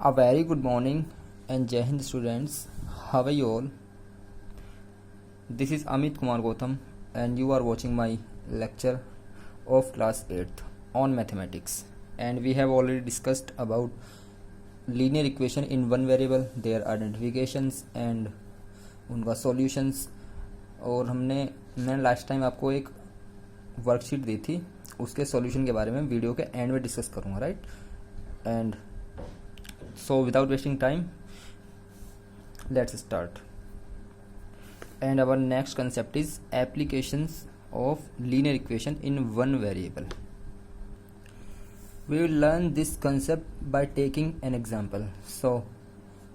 A very good morning and Jai Hind students. How are you all? This is Amit Kumar Gautam and you are watching my lecture of class 8th on mathematics. And we have already discussed about linear equation in one variable, their identifications and उनका solutions. और मैंने last time आपको एक worksheet दी थी, उसके solution के बारे में वीडियो के एंड में डिस्कस करूँगा, right? And so without wasting time, let's start. And our next concept is applications of linear equation in one variable. We will learn this concept by taking an example, so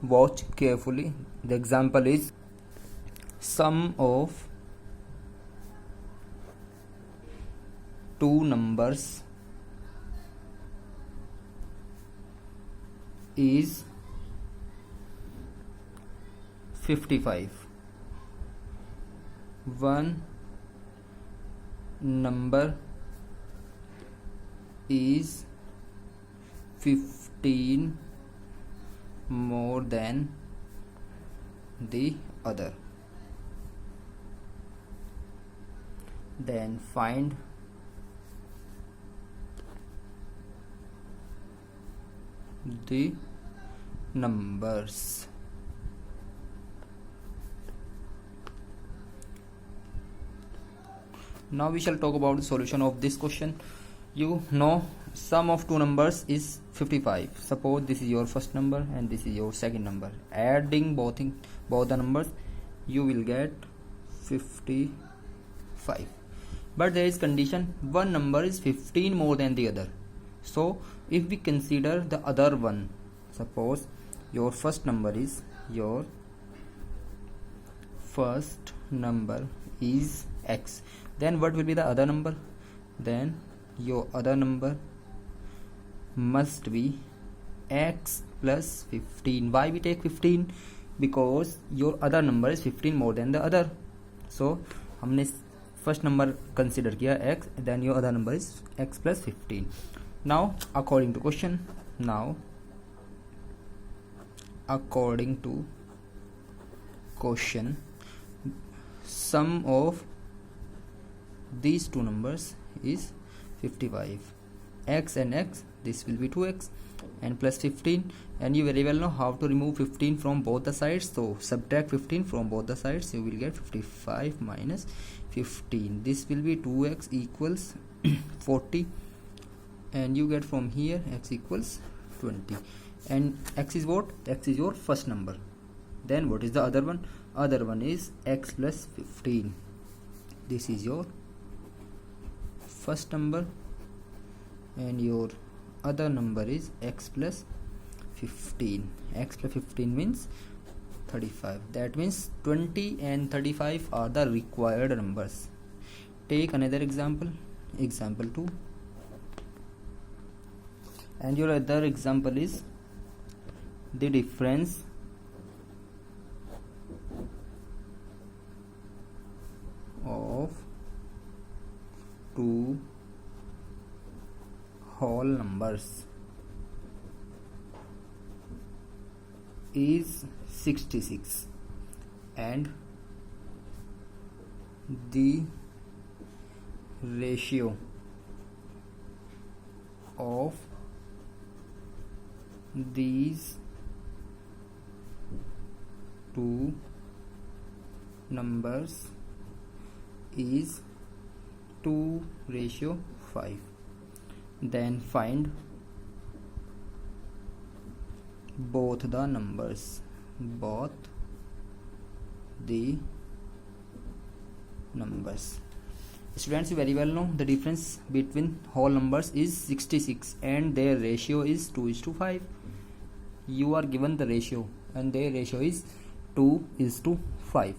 watch carefully. The example is sum of two numbers is 55. One number is 15 more than the other. Then find the numbers. Now we shall talk about the solution of this question. You know sum of two numbers is 55. Suppose this is your first number and this is your second number. Adding both the numbers, you will get 55. But there is condition, one number is 15 more than the other. So if we consider the other one, suppose your first number is x, then what will be the other number? Then your other number must be x plus 15. Why we take 15? Because your other number is 15 more than the other. So हमने first number consider किया x, then your other number is x plus 15. Now according to question, sum of these two numbers is 55. X and x, this will be 2x and plus 15, and you very well know how to remove 15 from both the sides. So subtract 15 from both the sides, you will get 55 minus 15. This will be 2x equals 40, and you get from here x equals 20. And x is what? X is your first number. Then what is the other one? Other one is x plus 15. This is your first number and your other number is x plus 15. X plus 15 means 35. That means 20 and 35 are the required numbers. Take another example, example 2. And your other example is the difference of two whole numbers is 66, and the ratio of these two numbers is 2:5. Then find both the numbers. Students, you very well know the difference between whole numbers is 66 and their ratio is 2:5. You are given the ratio and their ratio is 2:5.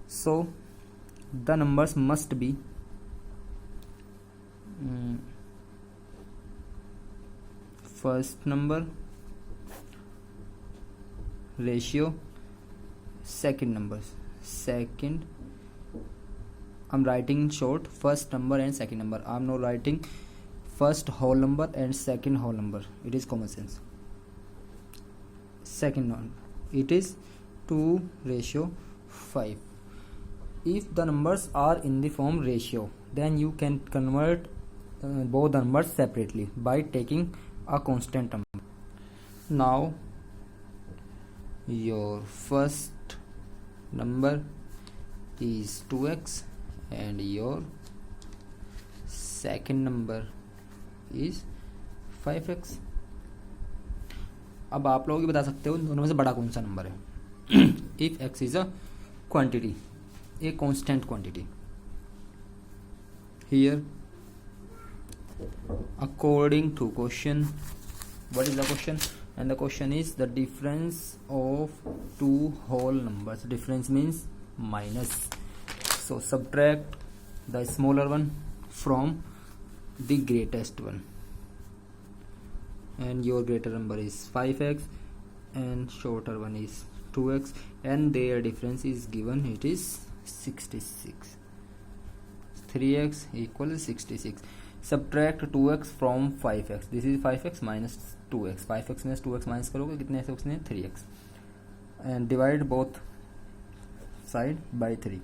So the numbers must be first number ratio second numbers. I'm writing short first number and second number. I'm not writing first whole number and second whole number. It is common sense. second one, it is 2:5. If the numbers are in the form ratio, then you can convert both the numbers separately by taking a constant number. Now your first number is 2x and your second number is 5x. अब आप लोग भी बता सकते हो इन दोनों में से बड़ा कौन सा नंबर है. If x is a quantity, a constant quantity, here according to question, what is the question? And the question is the difference of two whole numbers. Difference means minus, so subtract the smaller one from the greatest one, and your greater number is 5x and shorter one is 2x, and their difference is given, it is 66. 3x equals 66. Subtract 2x from 5x. This is 5x minus 2x. 5x minus 2x minus करोगे कितने x ने 3x, and divide both side by 3.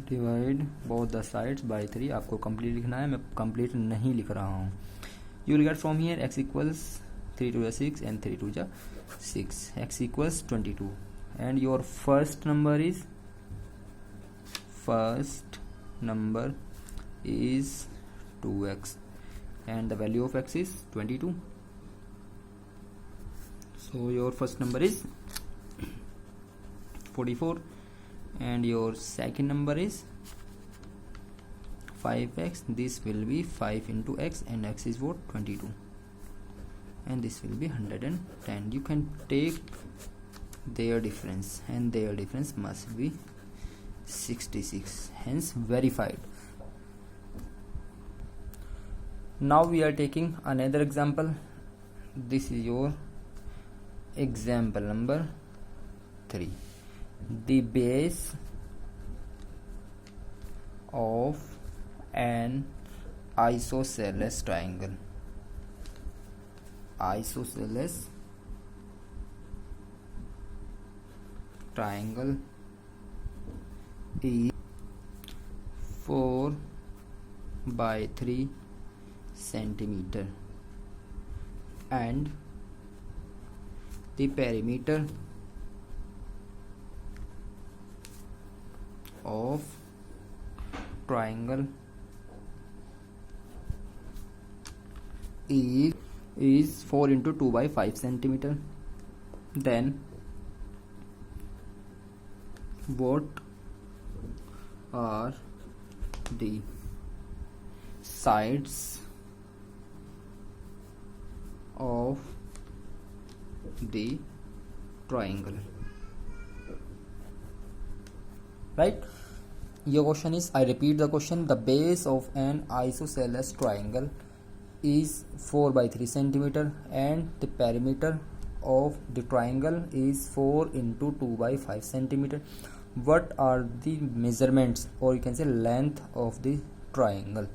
Divide both the sides by 3. आपको complete लिखना है, मैं complete नहीं लिख रहा हूँ. You will get from here x equals 3 to the 6 and 3 to the 6. X equals 22, and your first number is 2x, and the value of x is 22. So your first number is 44, and your second number is 5x. This will be 5 into x, and x is what? 22, and this will be 110. You can take their difference, and their difference must be 66, hence verified. Now we are taking another example. This is your example number 3. The base of an isosceles triangle. Isosceles triangle is 4 by 3 centimeter, and the perimeter of triangle is 4 into 2 by 5 centimeter. Then what are the sides of the triangle? Right? Your question is, I repeat the question, the base of an isosceles triangle is 4 by 3 centimeter, and the perimeter of the triangle is 4 into 2 by 5 centimeter. What are the measurements, or you can say length, of the triangle?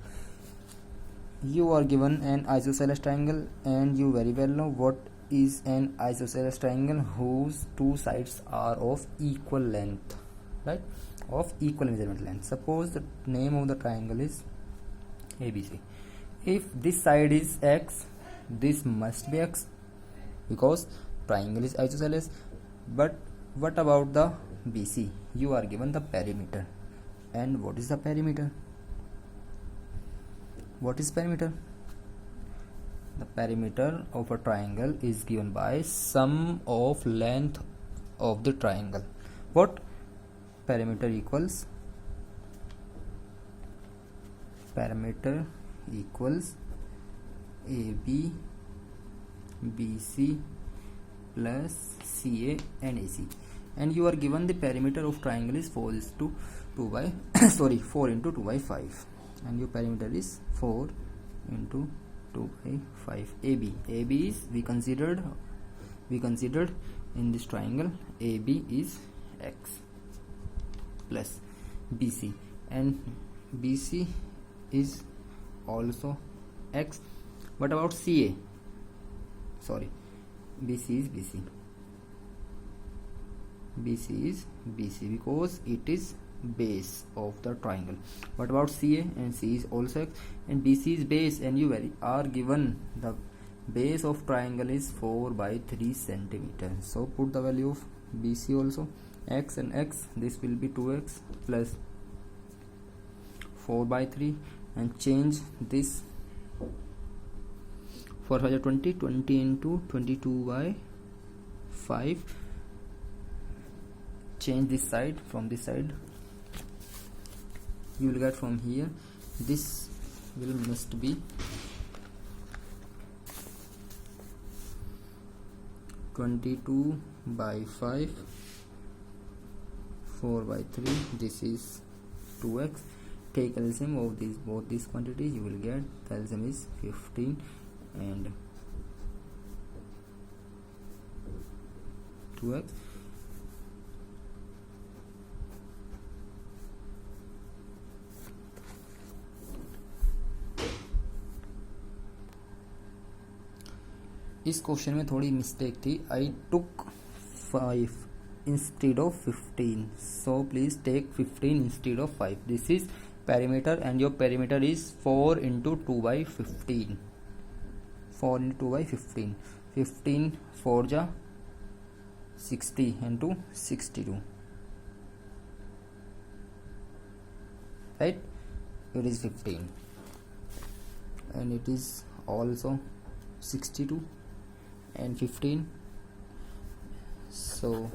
You are given an isosceles triangle, and you very well know what is an isosceles triangle, whose two sides are of equal length, right? Of equal measurement length. Suppose the name of the triangle is ABC. If this side is x, this must be x, because triangle is isosceles. But what about the BC? You are given the perimeter. And what is the perimeter? What is perimeter? The perimeter of a triangle is given by sum of length of the triangle. What? Perimeter equals AB, BC plus CA and AC. And you are given the perimeter of triangle is 4 into 2 by 4 into 2 by 5, and your perimeter is 4 into 2 by 5. AB is we considered in this triangle, AB is x plus BC, and BC is also x. What about CA? BC is BC. BC is BC because it is base of the triangle. What about CA? And C is also X and BC is base, and you are given the base of triangle is 4 by 3 centimeter. So put the value of BC also, X and X, this will be 2X plus 4 by 3, and change this 4 5 20, 20 into 22 by 5, change this side, from this side you will get from here, this will must be 22 by 5, 4 by 3, this is 2x. Take LCM of these both these quantities, you will get the LCM is 15 and 2x. इस question में थोड़ी mistake थी, आई टुक 5 instead of 15, so please take 15 instead of 5. This is perimeter and your perimeter is 4 into 2 by 15, 4 into 2 by 15, 15 4 ja 60 into 62, right? It is 15 and it is also 62 and 15. So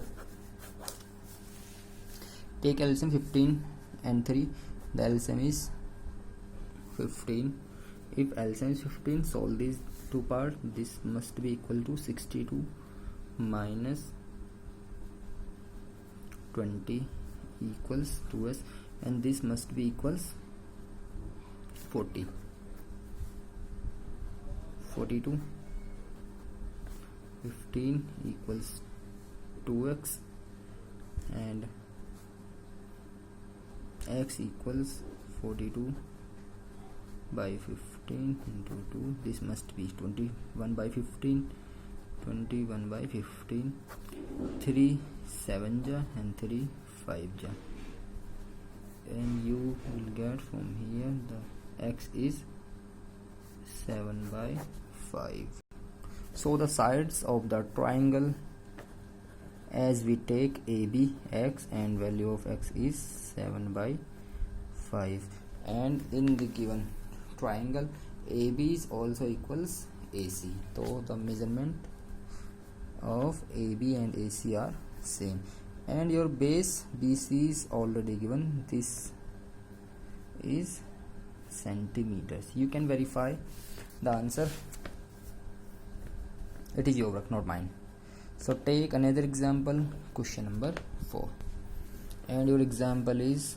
take LCM 15 and 3, the LCM is 15. If LCM is 15, solve these two parts. This must be equal to 62 minus 20 equals 2s, and this must be equals 40, 42, 15 equals 2x, and x equals 42 by 15 into 2, this must be 21 by 15, 21 by 15, 3 7 ja and 3 5 ja, and you will get from here the x is 7 by 5. So the sides of the triangle, as we take AB, x, and value of x is 7 by 5, and in the given triangle AB is also equals AC, so the measurement of AB and AC are same, and your base BC is already given, this is centimeters. You can verify the answer, it is your work, not mine. So take another example, question number 4, and your example is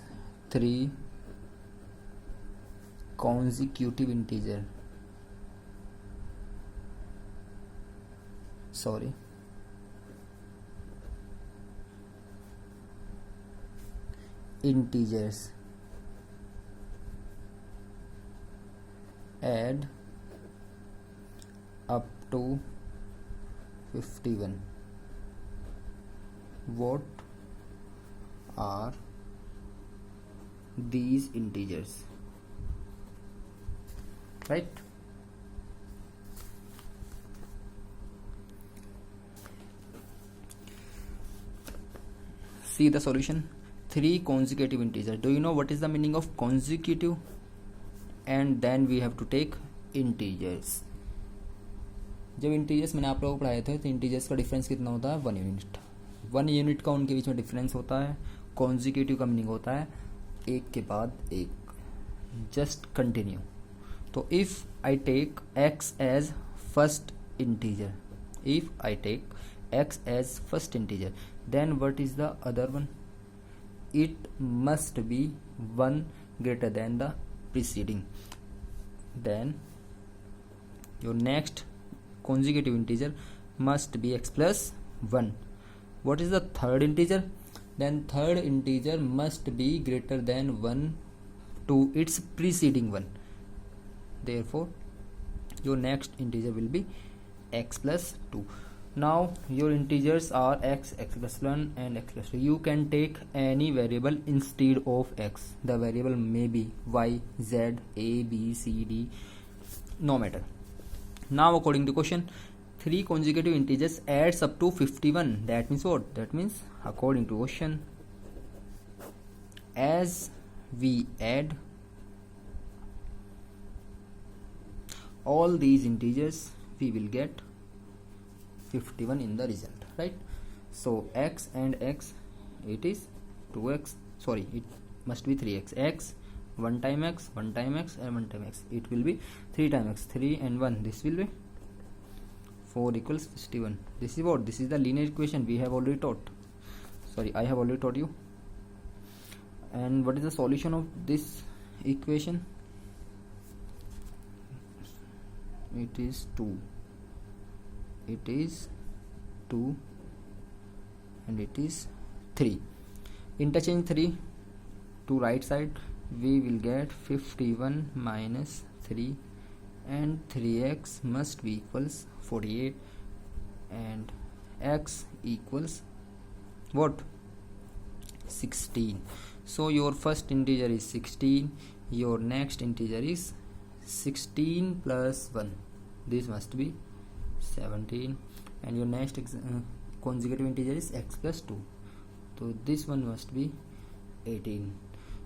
3 consecutive integers add up to 51. What are these integers? Right? See the solution. 3 consecutive integers. Do you know what is the meaning of consecutive? And then we have to take integers. जब integers मैंने आप लोगों को पढ़ाए थे तो integers का difference कितना होता है 1 यूनिट, 1 यूनिट का उनके बीच में डिफरेंस होता है. कॉन्जिक्यूटिव का मीनिंग होता है एक के बाद एक, जस्ट कंटिन्यू. तो if I take x as first integer, if I take x as first integer, then what is the other one? It must be 1 greater than the preceding. Then your next consecutive integer must be x plus 1. What is the third integer? Then third integer must be greater than 1 to its preceding one. Therefore your next integer will be x plus 2. Now your integers are x, x plus 1 and x plus 2. You can take any variable instead of x. The variable may be y, z, a, b, c, d, no matter. Now according to question, 3 consecutive integers adds up to 51. That means what? That means according to question, as we add all these integers, we will get 51 in the result, right? So x and x, it is 2x, sorry, it must be 3x. X, 1 time x, 1 time x and 1 time x, it will be 3 times x. 3 and 1, this will be 4 equals 51. This is what? This is the linear equation we have already taught. Sorry, I have already taught you. And what is the solution of this equation? It is 2. It is 2 and it is 3. Interchange 3 to right side, we will get 51 minus 3 and 3x must be equals 48 and x equals what? 16. So your first integer is 16, your next integer is 16 plus 1, this must be 17, and your next consecutive integer is x plus 2, so this one must be 18.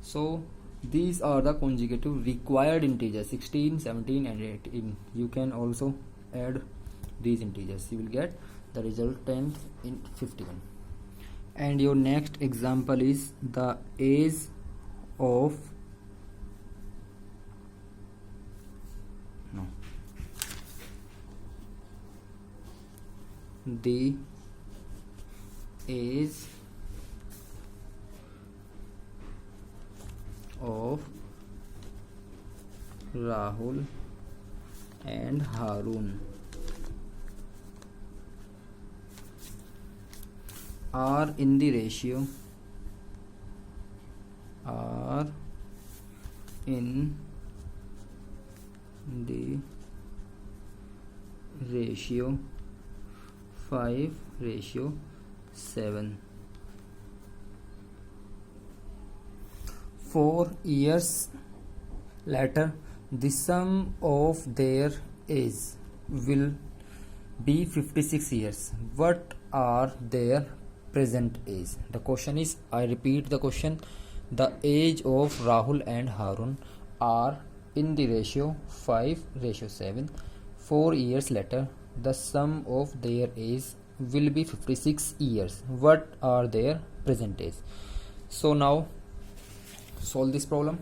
So these are the consecutive required integers, 16, 17 and 18. You can also add these integers, you will get the resultant in 51. And your next example is the age of the age of Rahul and Harun are in the ratio 5:7. 4 years later, the sum of their age will be 56 years. What are their present age? The question is, I repeat the question, the age of Rahul and Harun are in the ratio 5:7. 4 years later, the sum of their age will be 56 years. What are their present age? So now solve this problem.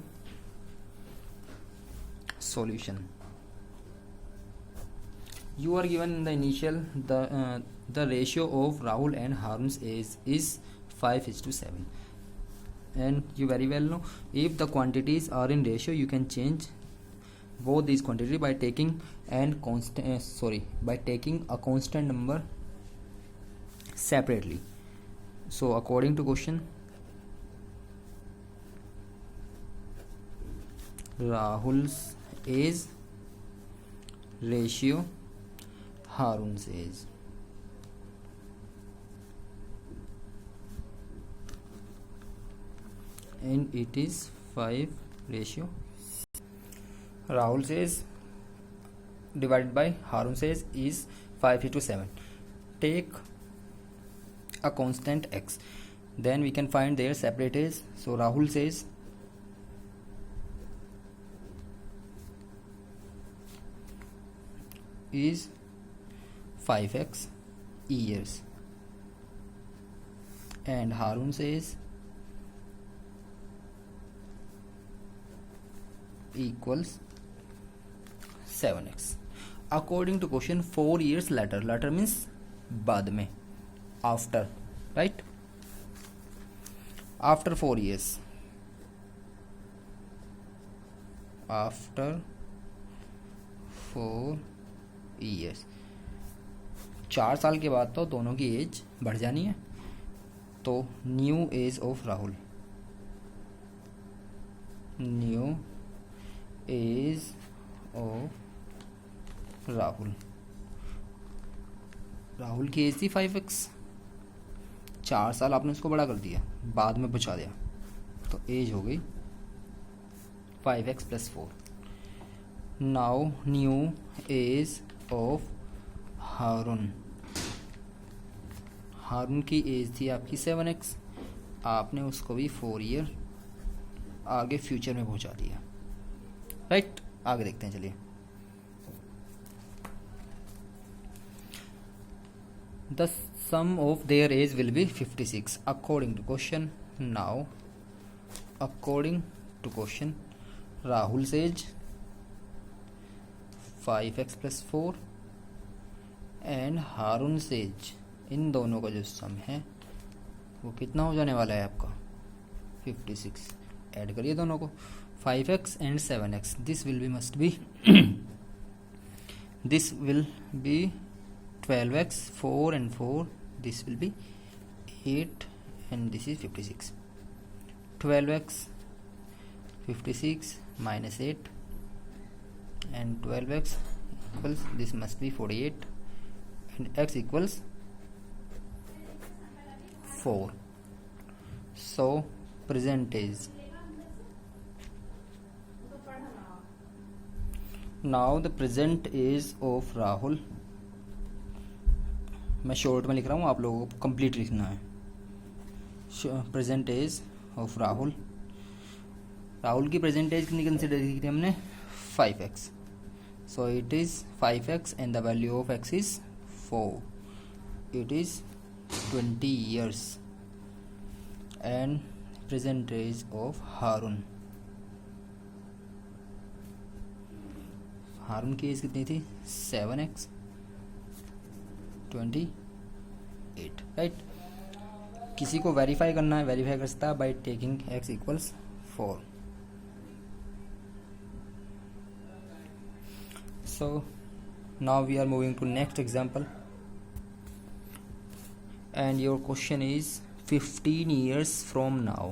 Solution. You are given in the initial the ratio of Rahul and Harun's age is 5:7, and you very well know, if the quantities are in ratio, you can change both these quantities by taking a constant number separately. So according to question, Rahul's age ratio Harun's age. And it is 5:7. Rahul's age divided by Harun's age is 5:7. Take a constant x, then we can find their separate age. So Rahul's age is 5x years and Harun's age equals 7x. According to question, 4 years later, later means बाद में, after, right? After 4 years, after 4 years, 4 साल के बाद तो दोनों की as बढ़ जानी है. तो new age of Rahul, new age of Rahul Rahul की एज थी 5x, 4 साल आपने उसको बड़ा कर दिया, बाद में बचा दिया, तो एज हो गई 5x + 4। Now new age of Haroon, Haroon की एज थी आपकी 7x, आपने उसको भी 4 ईयर आगे फ्यूचर में पहुंचा दिया, राइट। आगे देखते हैं, चलिए। The sum of their age will be 56 according to question. Now, according to question, Rahul's age 5x + 4 and Harun's age, इन दोनों का जो सम है वो कितना हो जाने वाला है आपका 56। ऐड करिए दोनों को, 5x and 7x, this will be must be this will be 12x, 4 and 4, this will be 8 and this is 56. 12x 56 minus 8 and 12x equals, this must be 48 and x equals 4. So percentage, now the present age of Rahul, मैं short में लिख रहा हूँ, आप लोगों को complete लिखना है। Present age of Rahul, Rahul की प्रेजेंट एज कितनी कंसिडर की थी हमने 5x, so it is 5x and the value of x is 4, it is 20 years। And present age of Haroon, Haroon की एज कितनी थी 7x 28, राइट। किसी को वेरीफाई करना है, वेरीफाई कर सकता है by taking x equals 4। So now we are moving to next example and your question is 15 years from now,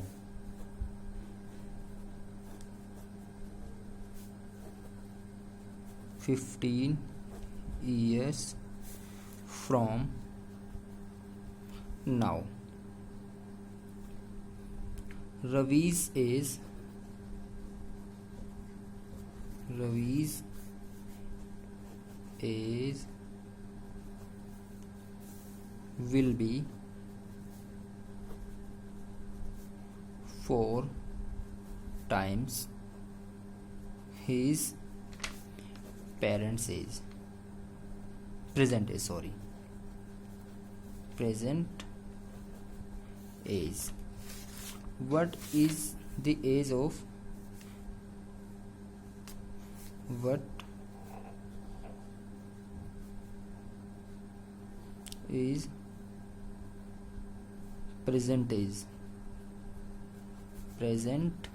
from now, Ravi's age will be 4 times his parents' age, present age, sorry, present age. What is the age of, what is present age, present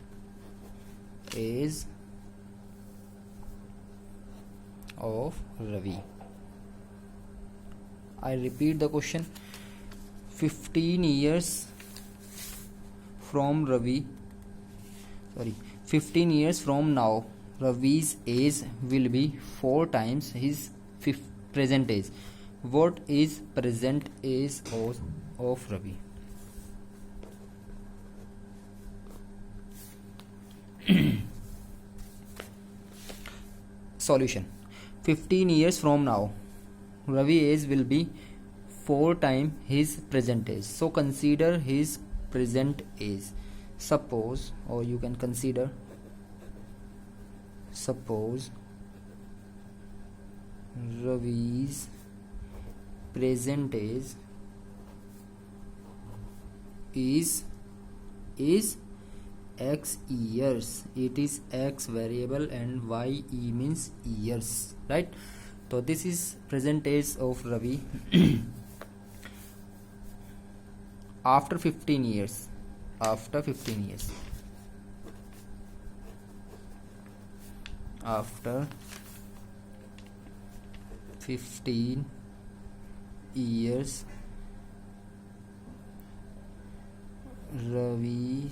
age of Ravi? I repeat the question. 15 years from Ravi, sorry, 15 years from now, Ravi's age will be 4 times his present age. What is present age of Ravi? Solution. 15 years from now, Ravi age will be 4 times his present age. So consider his present age. Suppose, or you can consider, suppose Ravi's present age is x years. It is x variable and y means years, right? So this is present age of Ravi after 15 years, after 15 years, after 15 years, Ravi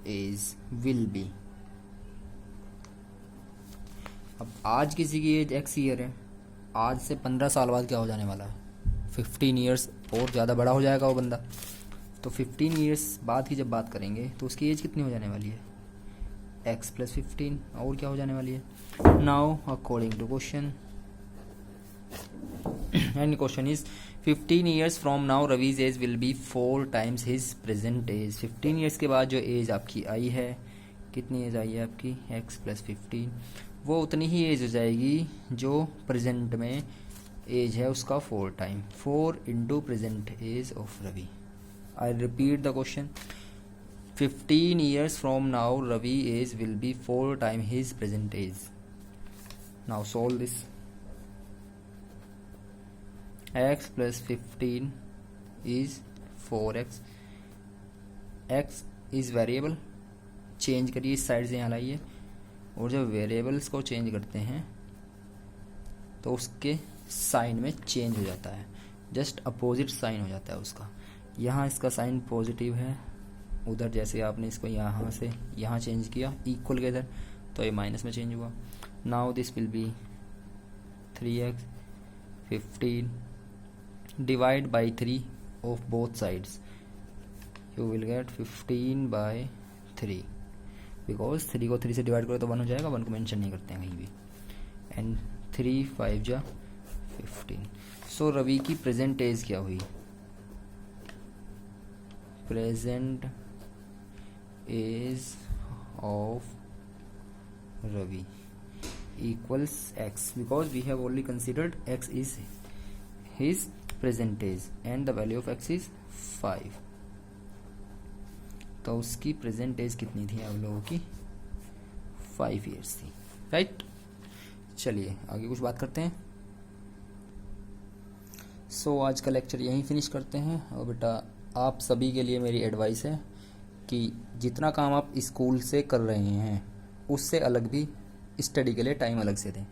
age will be, अब आज किसी की as x year है, आज से 15 साल बाद क्या हो जाने वाला है, 15 ईयर्स और ज़्यादा बड़ा हो जाएगा वो बंदा। तो 15 ईयर्स बाद की जब बात करेंगे तो उसकी एज कितनी हो जाने वाली है, x + 15, और क्या हो जाने वाली है। Now according to question, and question is 15 years from now Ravi's age will be 4 times his present age. 15 years के बाद जो एज आपकी आई है, कितनी एज आई है आपकी, x + 15, वो उतनी ही एज हो जाएगी जो प्रेजेंट में एज है उसका 4 time, 4 × present age of Ravi. I repeat the question, 15 years from now Ravi age will be 4 times his present age. Now solve this. X + 15 is 4x. X is variable, change करिए इस side से यहाँ लाइए, और जब variables को change करते हैं तो उसके साइन में चेंज हो जाता है, जस्ट अपोजिट साइन हो जाता है उसका। यहाँ इसका साइन पॉजिटिव है, उधर जैसे आपने इसको यहाँ से यहाँ चेंज किया इक्वल के इधर, तो ये माइनस में चेंज हुआ। Now this will be 3x 15 divide by 3 of both sides, you will get 15/3, because 3 को 3 से डिवाइड करो तो 1 हो जाएगा, 1 को मेंशन नहीं करते हैं कहीं भी। एंड 3 × 5 = 15। सो रवि की प्रेजेंट एज क्या हुई, present age of Ravi equals x, because we have only considered x is his present age and the value of x is 5। तो उसकी प्रेजेंट एज कितनी थी आप लोगों की, 5 ईयर्स थी, राइट। चलिए आगे कुछ बात करते हैं। सो आज का लेक्चर यहीं फिनिश करते हैं। और बेटा आप सभी के लिए मेरी एडवाइस है कि जितना काम आप स्कूल से कर रहे हैं उससे अलग भी स्टडी के लिए टाइम अलग से दें,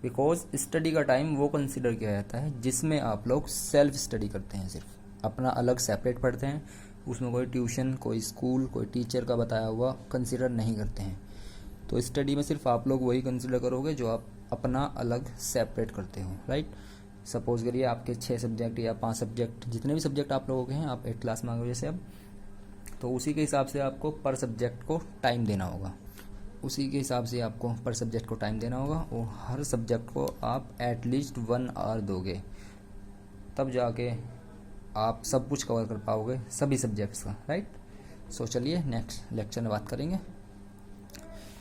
बिकॉज स्टडी का टाइम वो कंसिडर किया जाता है जिसमें आप लोग सेल्फ स्टडी करते हैं, सिर्फ अपना अलग सेपरेट पढ़ते हैं, उसमें कोई ट्यूशन, कोई स्कूल, कोई टीचर का बताया हुआ कंसिडर नहीं करते हैं। तो स्टडी में सिर्फ आप लोग वही कंसिडर करोगे जो आप अपना अलग सेपरेट करते हो, राइट। सपोज करिए आपके 6 सब्जेक्ट या 5 सब्जेक्ट, जितने भी सब्जेक्ट आप लोगों के हैं, आप 8 क्लास में आ गए जैसे अब, तो उसी के हिसाब से आपको पर सब्जेक्ट को टाइम देना होगा, उसी के हिसाब से आपको पर सब्जेक्ट को टाइम देना होगा, और हर सब्जेक्ट को आप एटलीस्ट 1 आवर दोगे, तब जाके आप सब कुछ कवर कर पाओगे सभी सब्जेक्ट्स का, राइट। सो चलिए नेक्स्ट लेक्चर में बात करेंगे।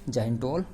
जय हिंद टू ऑल।